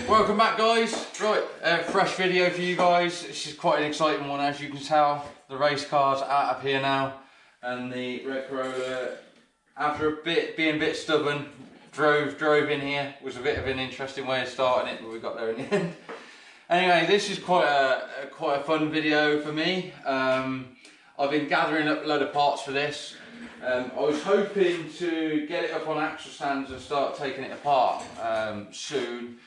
Welcome back, guys. Right, fresh video for you guys. This is quite an exciting one, as you can tell. The race car's out up here now, and the red Corolla, after being a bit stubborn, drove in here. It was a bit of an interesting way of starting it, but we got there in the end. Anyway, this is quite a fun video for me. I've been gathering up a load of parts for this. I was hoping to get it up on axle stands and start taking it apart soon.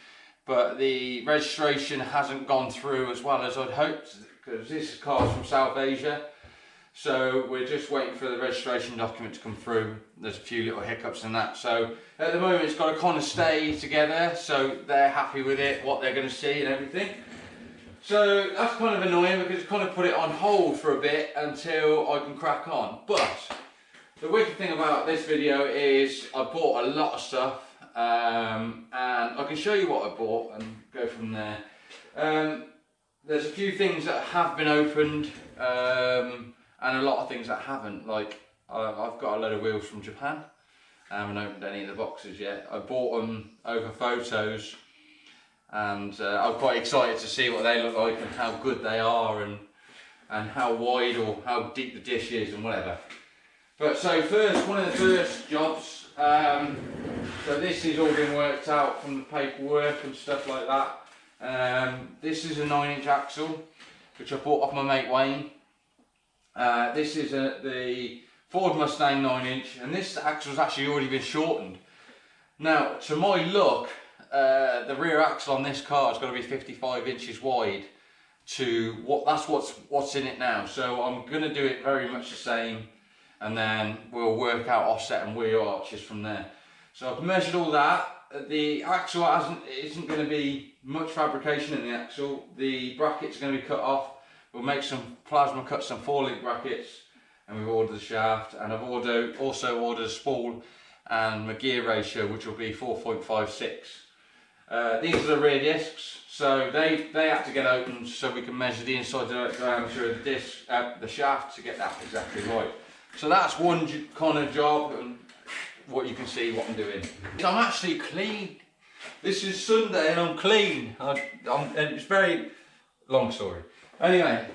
But the registration hasn't gone through as well as I'd hoped, because this car's from South Asia. So we're just waiting for the registration document to come through. There's a few little hiccups in that. So at the moment it's got to kind of stay together, so they're happy with it, what they're going to see and everything. So that's kind of annoying, because it's kind of put it on hold for a bit until I can crack on. But the wicked thing about this video is I bought a lot of stuff. And I can show you what I bought and go from there. There's a few things that have been opened and a lot of things that haven't. Like I've got a load of wheels from Japan. I haven't opened any of the boxes yet. I bought them over photos, and I'm quite excited to see what they look like and how good they are, and how wide or how deep the dish is and whatever. But so first, one of the first jobs, so this has all been worked out from the paperwork and stuff like that. This is a 9-inch axle, which I bought off my mate Wayne. This is the Ford Mustang 9-inch, and this axle's actually already been shortened. Now, to my look, the rear axle on this car is going to be 55 inches wide. That's what's in it now. So I'm going to do it very much the same, and then we'll work out offset and wheel arches from there. So I've measured all that. The axle isn't going to be much fabrication in the axle. The brackets are going to be cut off. We'll make some plasma cuts and 4-link brackets, and we've ordered the shaft, and I've also ordered a spool and my gear ratio, which will be 4.56. These are the rear discs, so they have to get opened so we can measure the inside diameter of the disc, the shaft, to get that exactly right. So that's one kind of job, and what you can see what I'm doing. I'm actually clean. This is Sunday and I'm clean. And it's very long story. Anyway,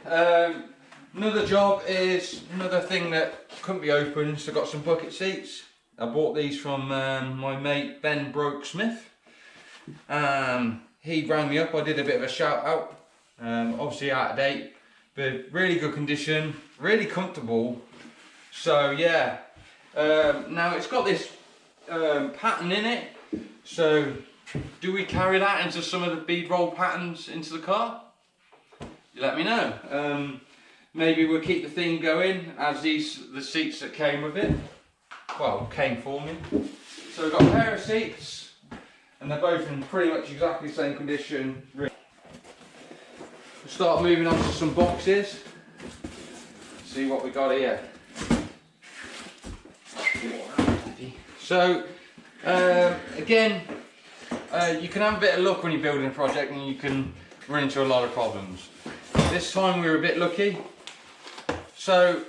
another job is another thing that couldn't be opened. So I got some bucket seats. I bought these from my mate Ben Smith. He rang me up. I did a bit of a shout out. Obviously out of date, but really good condition, really comfortable. So yeah. Now it's got this pattern in it, so do we carry that into some of the bead roll patterns into the car? You let me know. Maybe we'll keep the theme going, as the seats that came with it, well, came for me. So we've got a pair of seats, and they're both in pretty much exactly the same condition. We'll start moving on to some boxes, see what we got here. So again, you can have a bit of luck when you're building a project, and you can run into a lot of problems. This time we were a bit lucky. So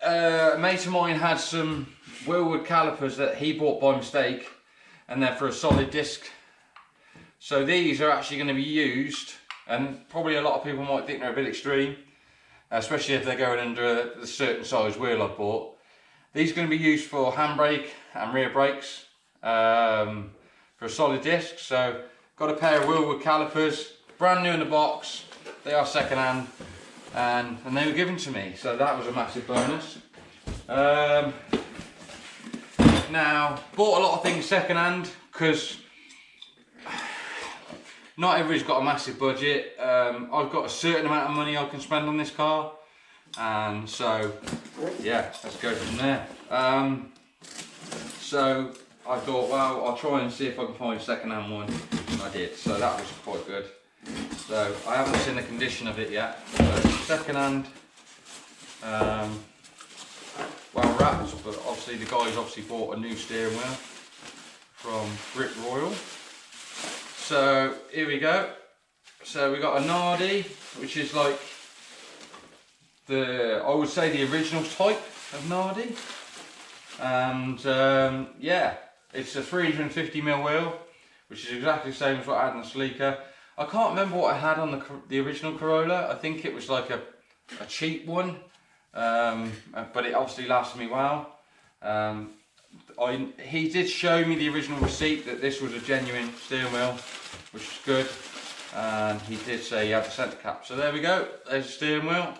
a mate of mine had some Willwood calipers that he bought by mistake, and they're for a solid disc. So these are actually going to be used, and probably a lot of people might think they're a bit extreme, especially if they're going under a certain size wheel I bought. These are going to be used for handbrake and rear brakes for a solid disc. So got a pair of Willwood calipers, brand new in the box. They are second hand, and they were given to me, so that was a massive bonus. Now, bought a lot of things second hand because not everybody's got a massive budget. I've got a certain amount of money I can spend on this car, and so yeah, let's go from there. So I thought, well, I'll try and see if I can find a second-hand one, and I did, so that was quite good. So I haven't seen the condition of it yet, but second-hand, well wrapped, but obviously the guys bought a new steering wheel from Grip Royal. So here we go. So we got a Nardi, which is like I would say the original type of Nardi, and yeah, it's a 350mm wheel, which is exactly the same as what I had in the Sleeker. I can't remember what I had on the original Corolla. I think it was like a cheap one, but it obviously lasted me well. He did show me the original receipt that this was a genuine steering wheel, which is good, and he did say he had the centre cap. So there we go, there's the steering wheel.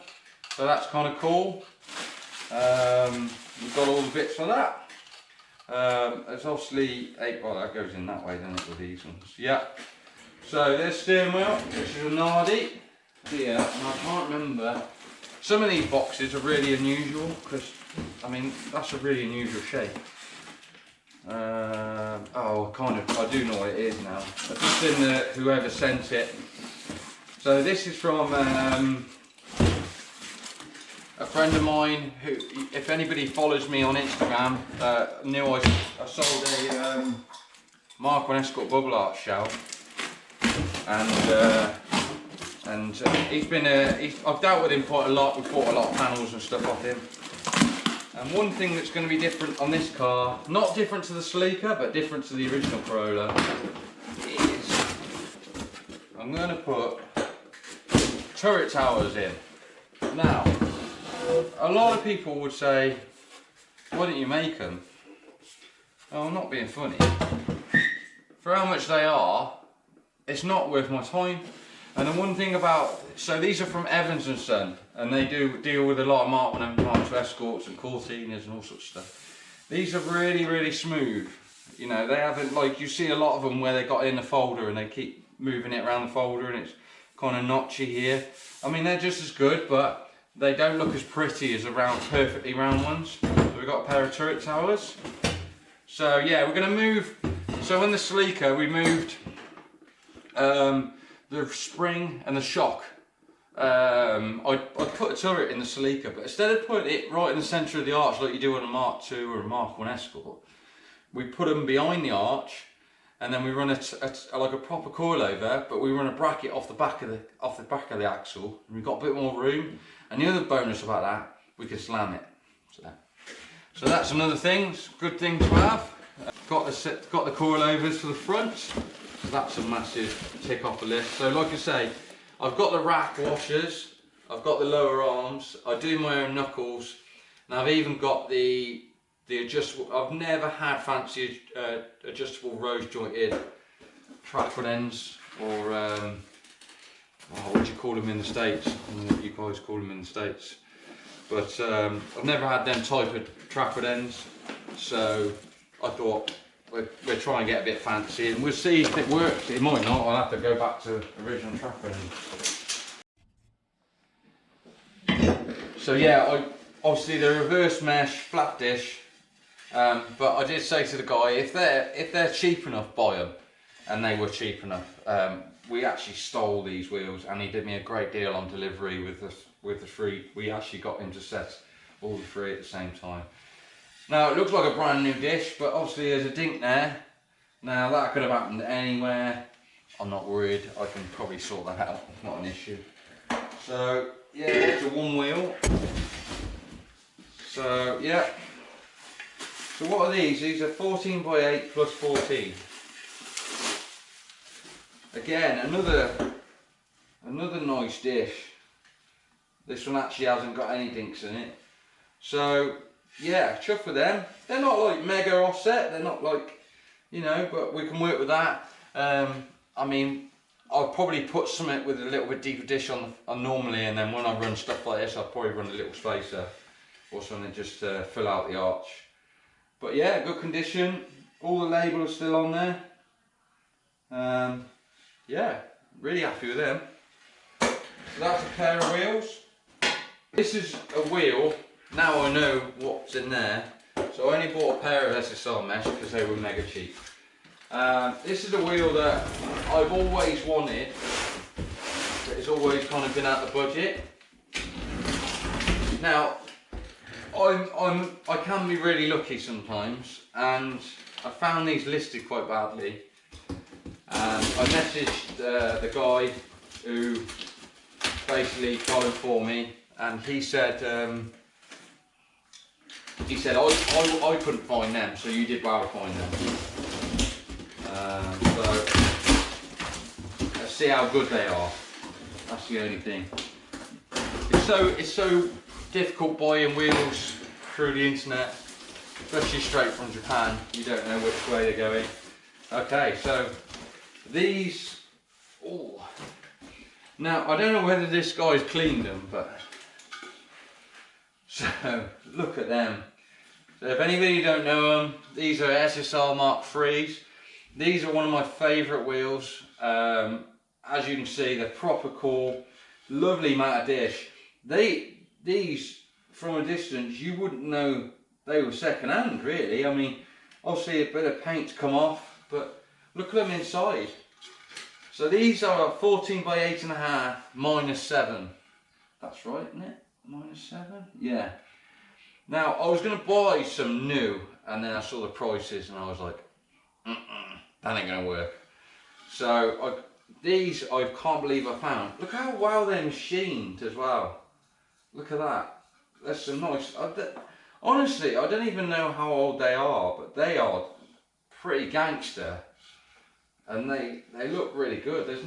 So that's kind of cool. We've got all the bits for that. There's obviously well, that goes in that way, doesn't it, with these ones? Yeah. So there's steering wheel, which is a Nardi. Yeah, and I can't remember. Some of these boxes are really unusual because, I mean, that's a really unusual shape. Oh, I do know what it is now. I've just seen whoever sent it. So this is from a friend of mine who, if anybody follows me on Instagram, knew I sold a Mark 1 Escort bubble art shell, and I've dealt with him quite a lot. We've bought a lot of panels and stuff off him. And one thing that's going to be different on this car, not different to the Sleeker, but different to the original Corolla, is I'm going to put turret towers in. Now, a lot of people would say, why don't you make them? Oh, I'm not being funny. For how much they are, it's not worth my time. And the one thing about, so these are from Evans & Son, and they do deal with a lot of Mark 1 and Mark 2 Escorts and Cortinas and all sorts of stuff. These are really, really smooth. You know, they haven't, like, you see a lot of them where they got in the folder and they keep moving it around the folder and it's kind of notchy here. I mean, they're just as good, but they don't look as pretty as perfectly round ones. So we've got a pair of turret towers. So yeah, we're going to move. So in the Sleeker, we moved the spring and the shock. I put a turret in the Sleeker, but instead of putting it right in the centre of the arch like you do on a Mark 2 or a Mark 1 Escort, we put them behind the arch, and then we run like a proper coilover, but we run a bracket off the back of the the axle, and we've got a bit more room. And the other bonus about that, we can slam it. So that's another thing. It's a good thing to have. Got the coilovers for the front. So that's a massive tick off the list. So like I say, I've got the rack washers, I've got the lower arms, I do my own knuckles, and I've even got the adjustable. I've never had fancy adjustable rose jointed track ends, or what do you call them in the States? I don't know what you guys call them in the States, but I've never had them type of track ends, so I thought we'll try and get a bit fancy, and we'll see if it works. It might not. I'll have to go back to original track end. So yeah, obviously the reverse mesh flat dish, but I did say to the guy, if they're cheap enough, buy them, and they were cheap enough. We actually stole these wheels, and he did me a great deal on delivery with the three. We actually got him to set all the three at the same time. Now it looks like a brand new dish, but obviously there's a dink there. Now that could have happened anywhere. I'm not worried, I can probably sort that out, it's not an issue. So yeah, it's a one wheel. So yeah. So what are these? These are 14 by 8 plus 14. Again, another nice dish. This one actually hasn't got any dinks in it. So yeah, chuff with them. They're not like mega offset, they're not like, you know, but we can work with that. I mean, I'll probably put something with a little bit deeper dish on normally, and then when I run stuff like this, I'll probably run a little spacer or something just to fill out the arch. But yeah, good condition. All the labels are still on there. Yeah, really happy with them. So that's a pair of wheels. This is a wheel. Now I know what's in there. So I only bought a pair of SSR mesh because they were mega cheap. This is a wheel that I've always wanted, but it's always kind of been out the budget. Now, I can be really lucky sometimes, and I found these listed quite badly. And I messaged the guy who basically got them for me, and he said I couldn't find them, so you did well to find them. So let's see how good they are. That's the only thing. It's so difficult buying wheels through the internet, especially straight from Japan. You don't know which way they're going. Okay, so these. Oh, now I don't know whether this guy's cleaned them, but so look at them. So if anybody don't know them, these are SSR Mark IIIs. These are one of my favourite wheels. As you can see, they're proper cool, lovely matte dish. These from a distance you wouldn't know they were second hand, really. I mean, obviously a bit of paint's come off, but look at them inside. So these are 14 by 8.5 -7. That's right, isn't it? -7? Yeah. Now I was going to buy some new, and then I saw the prices and I was like, that ain't going to work. So these I can't believe I found. Look how well they're machined as well. Look at that. That's some nice. Honestly, I don't even know how old they are, but they are pretty gangster, and they look really good. There's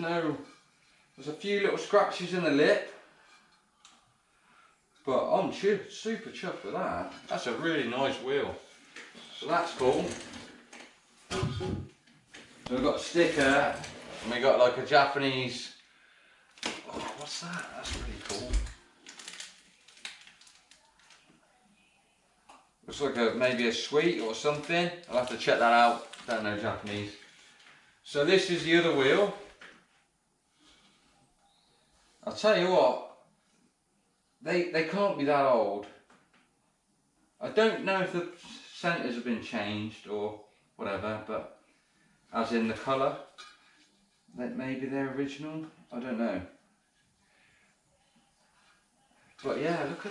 a few little scratches in the lip, but I'm super chuffed with that. That's a really nice wheel. So that's cool. So we've got a sticker, and we got like a Japanese. Oh, what's that? That's really cool. Looks like maybe a sweet or something. I'll have to check that out. Don't know Japanese. So this is the other wheel. I'll tell you what, they can't be that old. I don't know if the centres have been changed or whatever, but as in the colour, that maybe they're original. I don't know. But yeah, look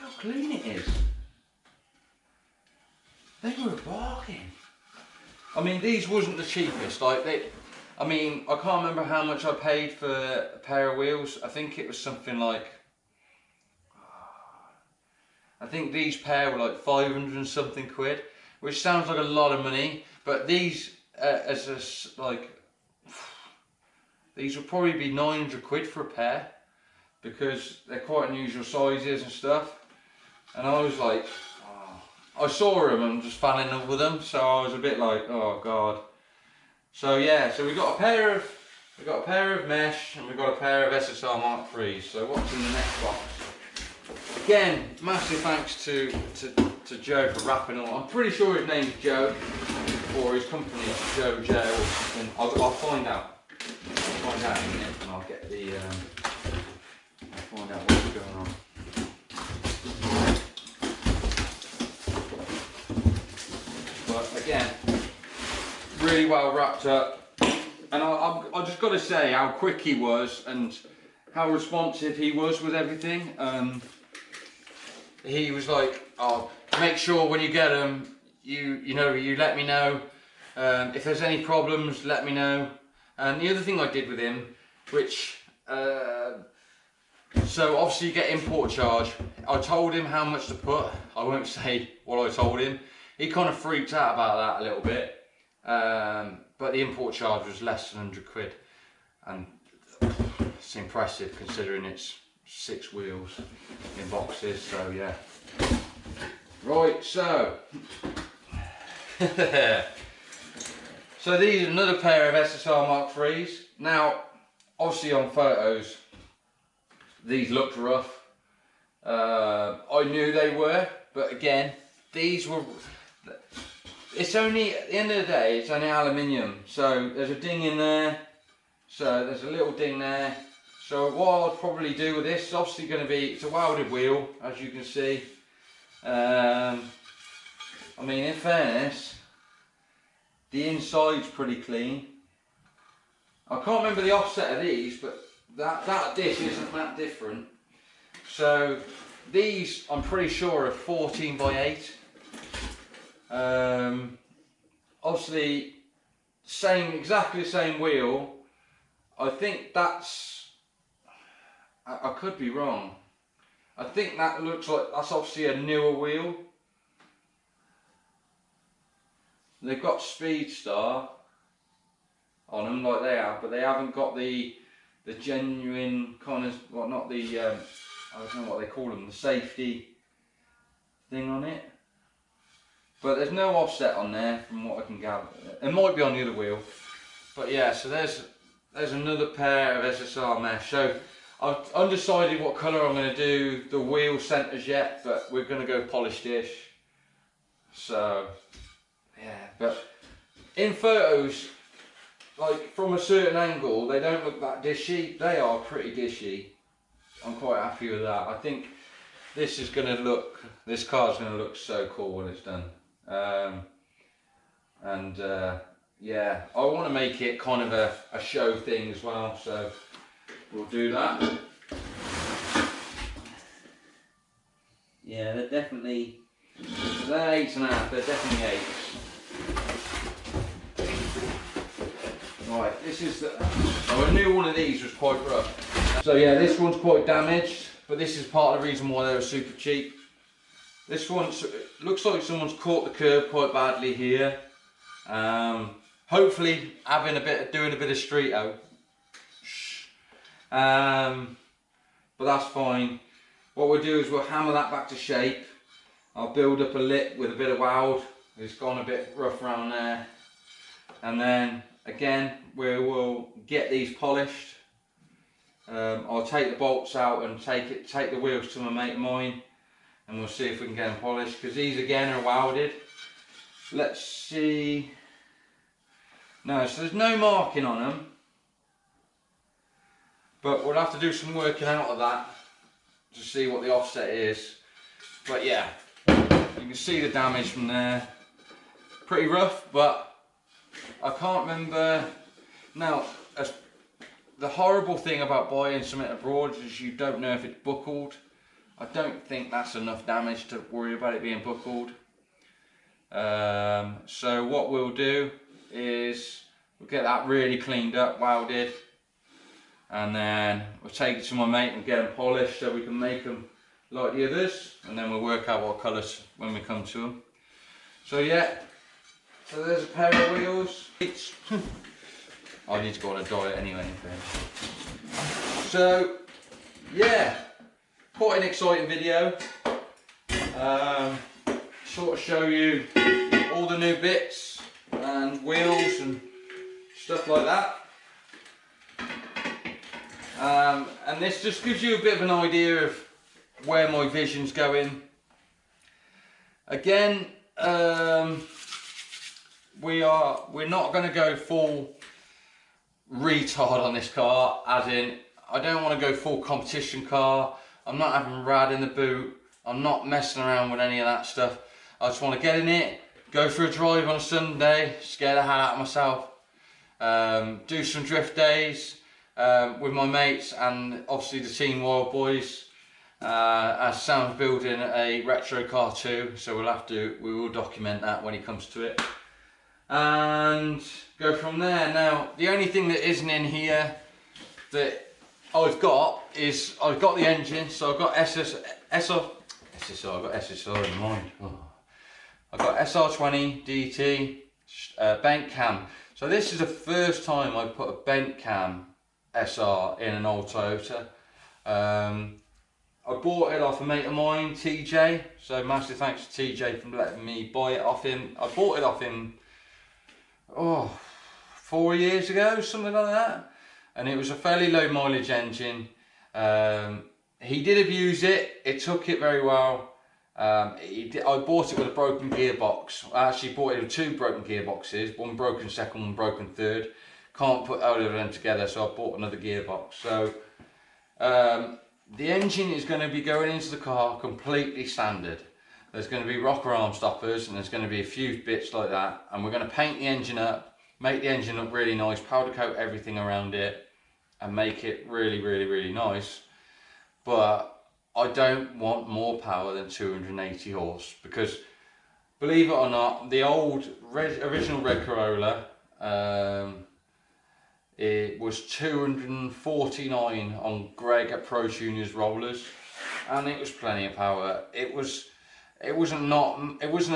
how clean it is. They were a bargain. I mean, these wasn't the cheapest. I can't remember how much I paid for a pair of wheels. I think it was something like, I think these pair were like 500 and something quid, which sounds like a lot of money. But these, these would probably be 900 quid for a pair, because they're quite unusual sizes and stuff. And I was like, I saw them and just fell in love with them, so I was a bit like, oh god. So yeah, so we got a pair of mesh, and we got a pair of SSR Mark IIIs. So what's in the next box? Again, massive thanks to Joe for wrapping all. I'm pretty sure his name's Joe, or his company is Joe J or something. I'll find out. I'll find out in a minute, and I'll get the. I'll find out what's going on. Again, really well wrapped up, and I just got to say how quick he was and how responsive he was with everything. He was like, "Oh, make sure when you get them, you let me know. If there's any problems, let me know." And the other thing I did with him, which so obviously you get import charge. I told him how much to put. I won't say what I told him. He kind of freaked out about that a little bit, but the import charge was less than 100 quid, and it's impressive considering it's 6 wheels in boxes. So yeah, right. So so these are another pair of SSR Mark IIIs. Now, obviously on photos, these looked rough. I knew they were, but again, these were. It's only, at the end of the day, it's only aluminium. So there's a ding in there. So there's a little ding there. So what I'll probably do with this is obviously going to be, it's a welded wheel, as you can see. I mean, in fairness, the inside's pretty clean. I can't remember the offset of these, but that dish isn't that different. So these, I'm pretty sure, are 14 by 8. Obviously, exactly the same wheel. I think that's, I could be wrong. I think that looks like, that's obviously a newer wheel. They've got Speedstar on them like they have, but they haven't got the genuine kind of, well, not the, I don't know what they call them, the safety thing on it. But there's no offset on there from what I can gather. It might be on the other wheel. But yeah, so there's another pair of SSR mesh. So I've undecided what colour I'm going to do the wheel centres yet, but we're going to go polished-ish. So yeah, but in photos, like from a certain angle, they don't look that dishy. They are pretty dishy. I'm quite happy with that. I think this car's going to look so cool when it's done. Yeah, I want to make it kind of a show thing as well, so we'll do that. Yeah, they're 8.5, they're definitely 8s. Right, this is I knew one of these was quite rough. So yeah, this one's quite damaged, but this is part of the reason why they were super cheap. This one looks like someone's caught the curb quite badly here. Hopefully doing a bit of street-o. But that's fine. What we'll do is we'll hammer that back to shape. I'll build up a lip with a bit of weld. It's gone a bit rough around there. And then again, we will get these polished. I'll take the bolts out and take the wheels to my mate of mine, and we'll see if we can get them polished, because these again are welded. Let's see. No, so there's no marking on them, but we'll have to do some working out of that to see what the offset is. But yeah, you can see the damage from there. Pretty rough, but I can't remember. Now, the horrible thing about buying something abroad is you don't know if it's buckled. I don't think that's enough damage to worry about it being buckled. So what we'll do is we'll get that really cleaned up, welded, and then we'll take it to my mate and get them polished so we can make them like the others, and then we'll work out what colours when we come to them. So yeah, so there's a pair of wheels. I need to go on a diet anyway. So yeah, quite an exciting video. Sort of show you all the new bits and wheels and stuff like that. And this just gives you a bit of an idea of where my vision's going. Again, we're not going to go full retard on this car, as in I don't want to go full competition car. I'm not having rad in the boot. I'm not messing around with any of that stuff. I just want to get in it, go for a drive on a Sunday, scare the hell out of myself, do some drift days with my mates and obviously the Team Wild Boys, as Sam's building a retro car too, so we will document that when he comes to it, and go from there. Now, the only thing that isn't in here that I've got the engine, so I've got SSR, I've got SSR in mind. Oh. I've got SR20 DT bent cam. So this is the first time I put a bent cam SR in an old Toyota. I bought it off a mate of mine, TJ. So massive thanks to TJ for letting me buy it off him. I bought it off him 4 years ago, something like that. And it was a fairly low mileage engine. He did abuse it. It took it very well. I bought it with a broken gearbox. I actually bought it with 2 broken gearboxes, one broken second, one broken third. Can't put all of them together, so I bought another gearbox. So the engine is going to be going into the car completely standard. there's going to be rocker arm stoppers, and there's going to be a few bits like that, and we're going to paint the engine up, make the engine look really nice, powder coat everything around it, and make it really nice. But I don't want more power than 280 horse, because believe it or not, the old original red Corolla, it was 249 on Greg at Pro Juniors rollers, and it was plenty of power. It wasn't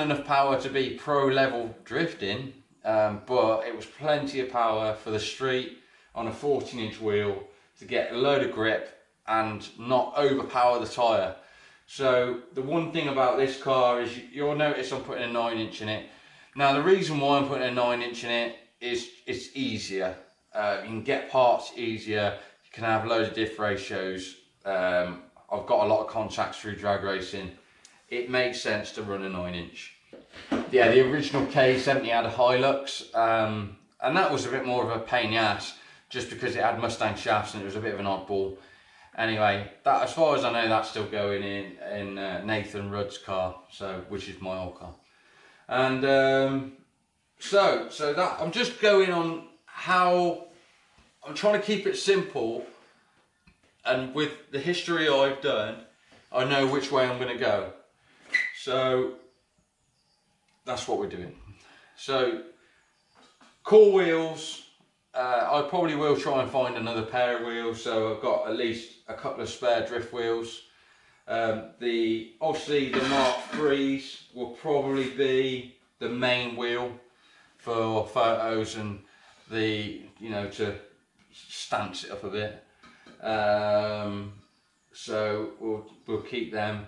enough power to be pro level drifting, but it was plenty of power for the street on a 14-inch wheel to get a load of grip and not overpower the tyre. So the one thing about this car is you'll notice I'm putting a 9-inch in it. Now the reason why I'm putting a 9-inch in it is it's easier. You can get parts easier, you can have loads of diff ratios. I've got a lot of contacts through drag racing. It makes sense to run a 9-inch. Yeah, the original KE70 had a Hilux, and that was a bit more of a pain in the ass, just because it had Mustang shafts and it was a bit of an oddball. Anyway, that, as far as I know, that's still going in Nathan Rudd's car, so which is my old car. And so that I'm just going on how I'm trying to keep it simple, and with the history I've done, I know which way I'm going to go. So that's what we're doing. So core wheels, I probably will try and find another pair of wheels, so I've got at least a couple of spare drift wheels. Obviously the Mark IIIs will probably be the main wheel for photos and the, to stance it up a bit. So we'll keep them.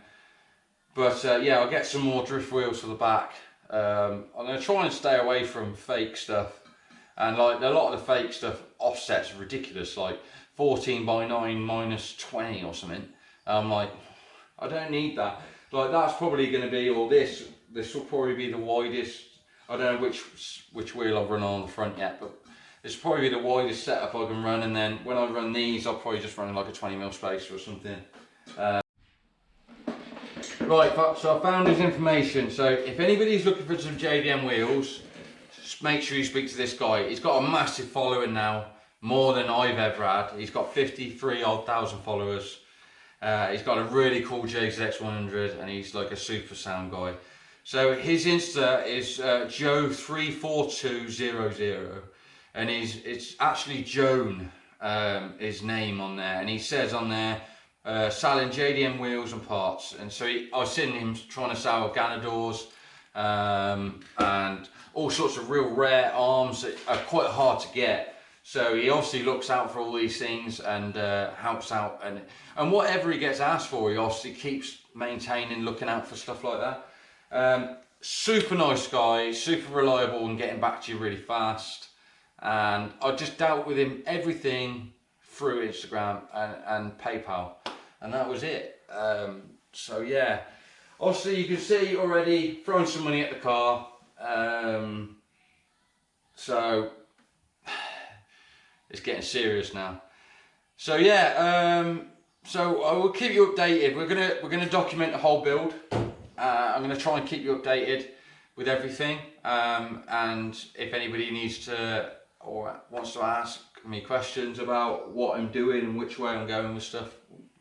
But yeah, I'll get some more drift wheels for the back. I'm going to try and stay away from fake stuff. And like a lot of the fake stuff offsets ridiculous, like 14:9 minus 20 or something. I'm like, I don't need that. Like that's probably going to be, or this will probably be the widest. I don't know which wheel I've run on the front yet, but this will probably be the widest setup I can run. And then when I run these, I'll probably just run like a 20mm spacer or something. Right, so I found his information. So if anybody's looking for some JDM wheels, just make sure you speak to this guy. He's got a massive following now, more than I've ever had. He's got 53,000 followers. He's got a really cool JZX100, and he's like a super sound guy. So his Insta is Joe34200, and it's actually Joan, his name on there, and he says on there, selling JDM wheels and parts. And so I've seen him trying to sell Ganadors and all sorts of real rare arms that are quite hard to get. So he obviously looks out for all these things and helps out, and whatever he gets asked for, he obviously keeps maintaining, looking out for stuff like that. Super nice guy, super reliable and getting back to you really fast. And I just dealt with him everything through Instagram and PayPal, and that was it. So yeah, obviously you can see already throwing some money at the car. So it's getting serious now. So yeah, so I will keep you updated. We're gonna document the whole build. I'm gonna try and keep you updated with everything. And if anybody needs to or wants to ask me questions about what I'm doing and which way I'm going with stuff,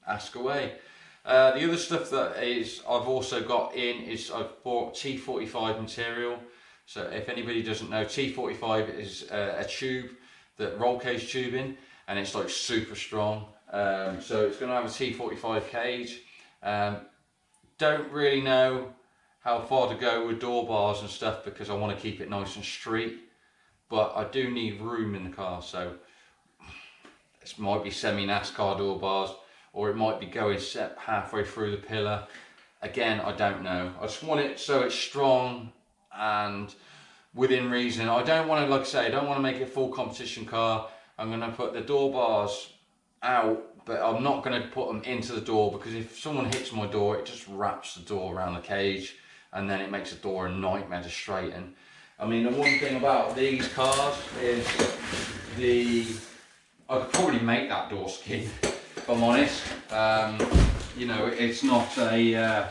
ask away. The other stuff that I've also got in is I've bought T45 material. So if anybody doesn't know, T45 is a tube, that roll cage tubing, and it's like super strong. So it's going to have a T45 cage. Don't really know how far to go with door bars and stuff because I want to keep it nice and street, but I do need room in the car. So this might be semi NASCAR door bars, or it might be going set halfway through the pillar. Again, I don't know. I just want it so it's strong and within reason. I don't want to, like I say, I don't want to make it a full competition car. I'm going to put the door bars out, but I'm not going to put them into the door, because if someone hits my door, it just wraps the door around the cage, and then it makes the door a nightmare to straighten. I mean, the one thing about these cars is I could probably make that door skin, if I'm honest. You know, it's not a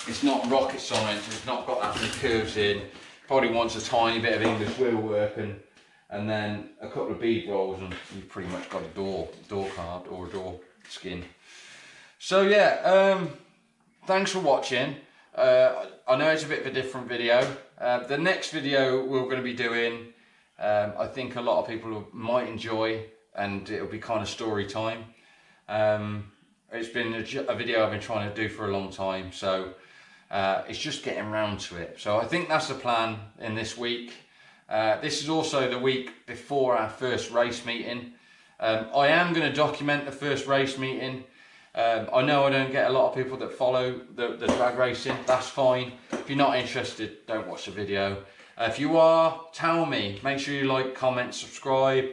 It's not rocket science, it's not got that many curves in. Probably wants a tiny bit of English wheel work and then a couple of bead rolls and you've pretty much got a door carved or a door skin. So yeah, thanks for watching. I know it's a bit of a different video. The next video we're going to be doing, I think a lot of people might enjoy, and it'll be kind of story time. It's been a video I've been trying to do for a long time, so it's just getting around to it. So I think that's the plan in this week. This is also the week before our first race meeting. I am going to document the first race meeting. I know I don't get a lot of people that follow the drag racing. That's fine. If you're not interested, don't watch the video. If you are, tell me. Make sure you like, comment, subscribe,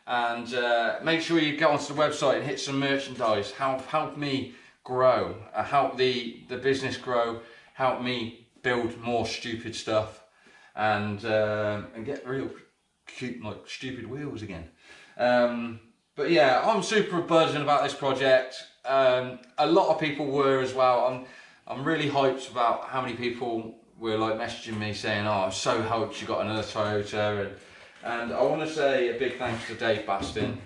and make sure you go onto the website and hit some merchandise. Help me grow, help the business grow, help me build more stupid stuff, and get real cute, like stupid wheels again. But yeah, I'm super buzzing about this project. A lot of people were as well. I'm really hyped about how many people were like messaging me saying, "Oh, I'm so hyped you got another Toyota," and I want to say a big thanks to Dave Bastin.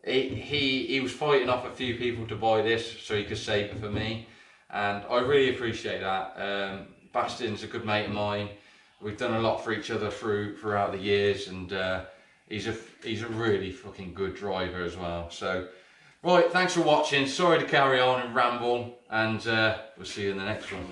He was fighting off a few people to buy this so he could save it for me, and I really appreciate that. Bastin's a good mate of mine. We've done a lot for each other throughout the years, and he's a really fucking good driver as well. So, right, thanks for watching. Sorry to carry on and ramble, and we'll see you in the next one.